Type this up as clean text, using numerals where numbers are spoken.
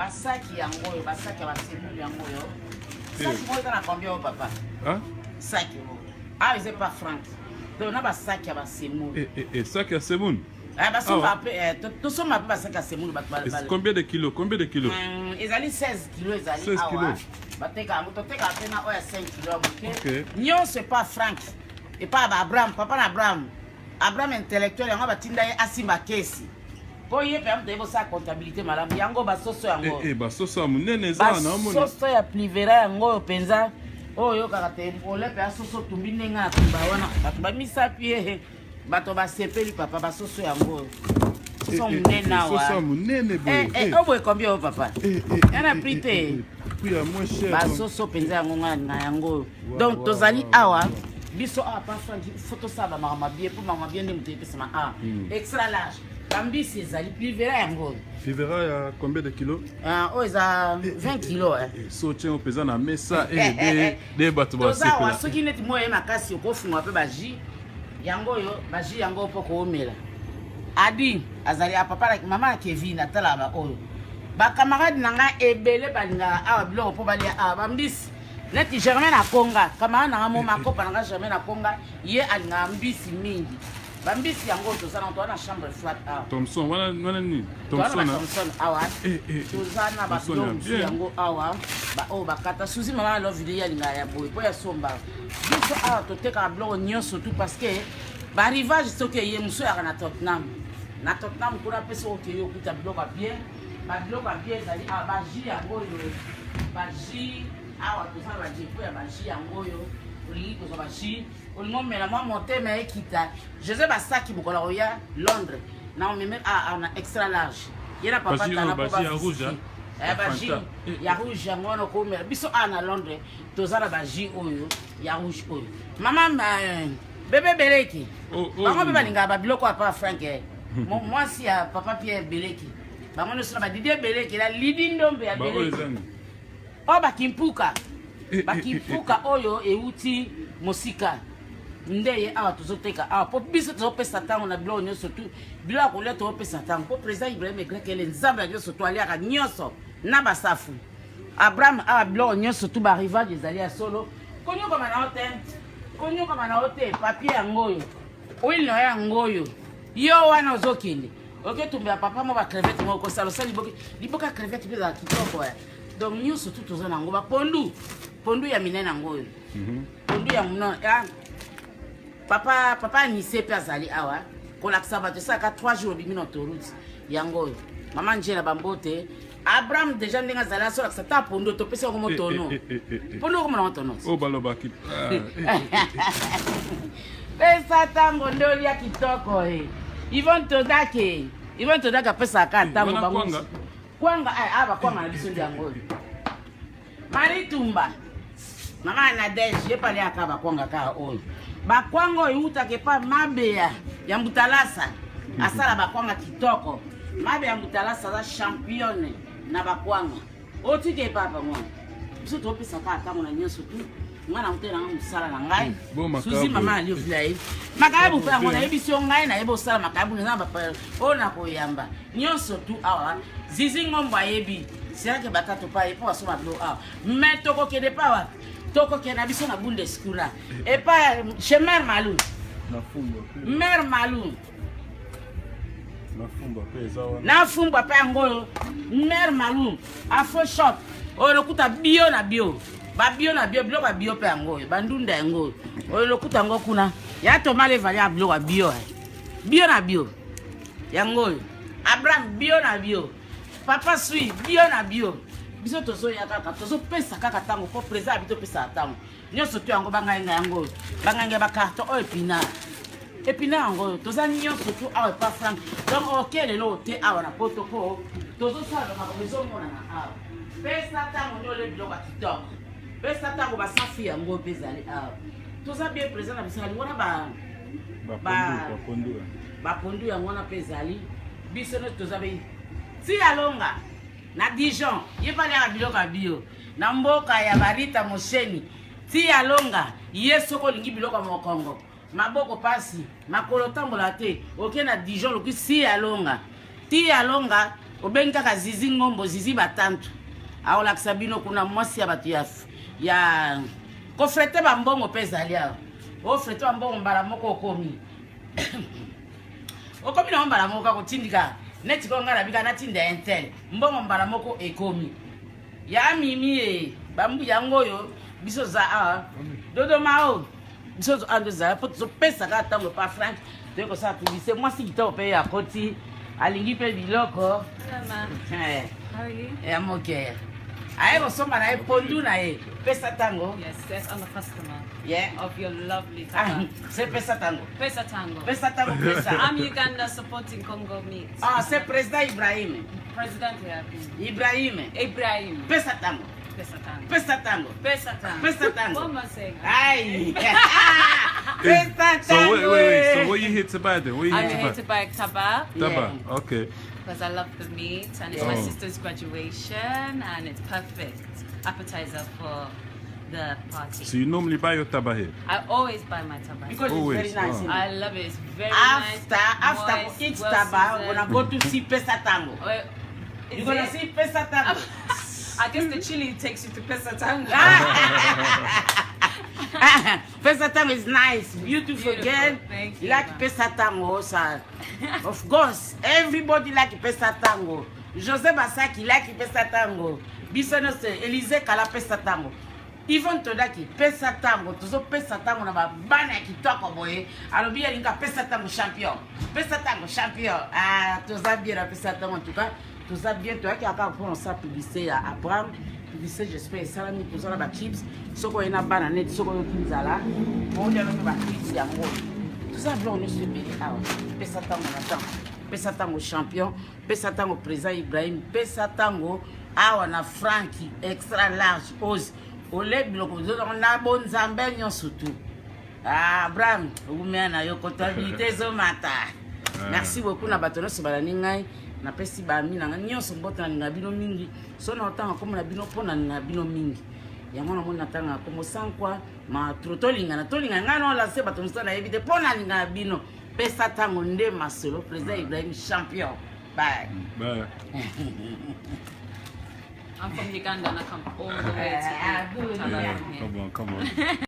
Basaki yango, basaki ya basemulu yango yo. Saki moi kana combien au papa? Hein? Saki. Ah, ils pas franc. Donc on a basaki ya basemulu. Saki ya semulu. Tout ça m'a pas basaki ya semulu Combien de kilos? Combien de kilos? Ils allaient 16 kilos, ils allaient 16 kilos. Bateka, mutoteka pena oya 5 kilos. OK. Nyon c'est pas franc. Et pas Abraham, papa Abraham. Abraham intellectuel yango batinda ye asimba kesi. Po ye pe amde sa comptabilité malamu yango basoso yango. Basoso munene za na omona. Basoso ya plivera yango penza. Oyo kaka te ole pe asoso tumbi nenga tumba wana. Bato ba misa pie. Bato ba sepeli papa basoso yango. Soso munene wa. Soso munene boy. Oboye combien au papa? Yana prité. Puis à moins cher. Basoso penza yango na yango. Donc tozali awa. Biso a pas photo ça ba mama bien pour mama bien ndemte pesa ma extra large. Bambisi ezali plivera yango. Plivera ya combien de kilos? Oh eza 20 kilos So tient au pesa na mesa de bato ba sepela. Toza soki neti moye makasi okofungwa pe baji. Yango yo baji yango poko omela. Adi azali a papa la mama Kevin atala ba oyo. Ba camarade nanga ebele balinga awa biloko po balia bambisi. Neti Germain na Konga, kama na ngamo makopa na Germain na Konga, ye alinga mbisi mingi. Bambisi yango tozana to na chambre flat awa. Thompson wana ni? Thompson awa. Tozana ba domsi yango awa. Ba o bakata suzi mama love video alinga ya boy po ya somba. Biso awa to teka blog nyonso tout parce que ba arrivage soke ye muso ya na Tottenham. Na Tottenham kuna pesa oke yo kuta blog bien. Ba blog bien zali ba ji yango yo. Ba ji awa tozala bajepo ya baji yango oyo olingi kozwa baji olingi omela mwa motema ekita jose basaki mokola oya Londres na omeme na extra large ye na papa tala po baji ya rouge yango wana okomela biso na Londres tozala baji oyo ya rouge oyo mama bebe Beleki bango mpe balingaka babiloko apa Frank mwasi ya papa Pierre Beleki bango nyonso na Didier Beleki la Lidi Ndombe ya Beleki. Oh bakimpuka. Bakimpuka oyo euti mosika. Ndeye awa tozoteka. Ah po biso tozopesa tango na bilo nyonso tu. Bilo akolia tozopesa tango. Po président Ibrahim Egrek ele nzambe ya nyonso to aliaka nyonso na basafu. Abraham awa bilo nyonso tu ba rivage ezali ya solo. Konyo kama na hotel. Konyo kama na hotel papier yangoyo. Oil no yangoyo. Yo wana ozokende. OK tumba papa mo ba crevette mo ko salo sali liboka crevette biza kitoko ya. Donc nous surtout tous en ango ba pondu ya minene ango pondu ya muno papa ni se pe azali awa ko la ksaba to saka 3 jours bimi na autoroute yango mama njela bambote Abraham déjà ndinga zala so la ksata pondu to pesa ko motono pondu ko na tono o baloba ki pesa tango ndoli ya kitoko Yvonne Todaka pesa ka tango bango kwanga aba kwanga na biso ndiango Maritumba mama na deje ye pale akaba kwanga ka oyo bakwanga oyo utake pa mabeya ya Mbutalasa asala bakwanga kitoko mabeya ya Mbutalasa za championne na bakwanga otike papa mwana biso topesa ka tango na nyonso tu mwana mutela nga musala na ngai suzi mama alivula ye makabu pa ngona yebiso ngai na yebo sala makabu na ba ona koyamba nyonso tu awa zizi ngomba yebi siake batato pa epo asoma blo awa mais tokokende pa wa tokokende biso na Bundesliga e pa chez Mère Malou na fumba Mère Malou na fumba pa ngoyo Mère Malou afo shop o lokuta bio na bio ba bio na bio bloka bio pe ngoyo bandunda ngoyo o lokuta ngo kuna ya to male vali a bloka bio bio na bio ya ngoyo Abraham bio na bio papa sui bio na bio biso tozo ya kaka tozo pesa kaka tango po président bito pesa tango nyonso tu yango banga yango banga ba carte o epina yango toza nyonso tu awa pa franc donc okele lo te awa na protocole tozo sala na bezo mona na awa pesa tango ndole biloko kitoko pesa tango ba safi yango bezali awa toza bien président na biso ngona ba pondu yango na pezali biso no toza be si alonga na Dijon ye pale ya biloko bio na mboka ya Barita Mosheni ti alonga ye soko lingi biloko mokongo maboko pasi makolo tambola te oke na Dijon loki si alonga ti alonga obengi kaka Zizi Ngombo Zizi batantu aolakisa bino kuna mwasi ya bato ya kofrete bambongo mpe ezali awa ofrete bambongo mbala moko okomi okomi na mbala moko akotindika neti ko ngala bika natinda intel mbongo mbala moko ekomi ya mimi bambu yango oyo biso za Dodoma o biso ando za po zo pesa ka tango pa frank to ko sa publicité mwasi kitoko pe ya koti alingi pe biloko How are you? I'm okay. I was somebody I pondu na e pesa tango. Yes, yes, I'm a customer. Yeah. Of your lovely taba. C'est pesa tango. Pesa Tango. Pesa tango pesa. I'm Uganda supporting Congo meat. C'est président Ibrahim. President here. Ibrahim. Ibrahim. Pesa tango. Pesa Tango. Pesa tango. Pesa Tango. Pesa tango. What am I saying? Aye. Pesa So tango. wait. So what you here to buy then? What you I'm here here to to buy? buy taba Taba. Okay. because I love the meat and it's my sister's graduation and it's perfect appetizer for the party. So you normally buy your taba here? I always buy my taba. Because Always, it's very nice. wow. I love it. It's very After nice. each well taba, seasoned. we're gonna go to see pesa tango. Well, You're is gonna it? see pesa tango. I guess the chili takes you to Pesa Tango. Pesa tango is nice, beautiful Beautiful. girl. Thank You you, like ma'am. pesa tango, sir. Of course, everybody like pesa tango. José Basaki like pesa tango. Bisono se Elise kala pesa tango. Even todaki pesa tango, tozo pesa tango na bana ya kitoko boye. Alobi alinga pesa tango champion. Pesa tango champion. Ah, toza bien la pesa tango en tout cas. Toza bien toi qui a encore ça publicité à Abraham. Publicité j'espère ça mi toza la chips. Soko ina bana net soko yo kinzala. On dia no ba chips ya ngo. Toza blanc no se beli awa. Pesa tango na tango. Pesa tango champion. Pesa tango président Ibrahim. Pesa tango awa na Frankie extra large pose. Ole biloko na bonzambe nyonso tu. Ah, Abraham, umena yo comptabilité zo mata. Merci beaucoup na bato nyonso balani ngai. Napesi ba mina nyonso mboto na linga bino mingi. So na otanga komo na bino pona na bino mingi. Yango na mona tanga komo sankwa ma trotolinga na tolinga ngano la se bato nyonso na evite pona linga bino. Pesa tango nde masolo président Ibrahim champion. Bye. Bye. I'm from Uganda and I come all the way to eat taba from here. Come on.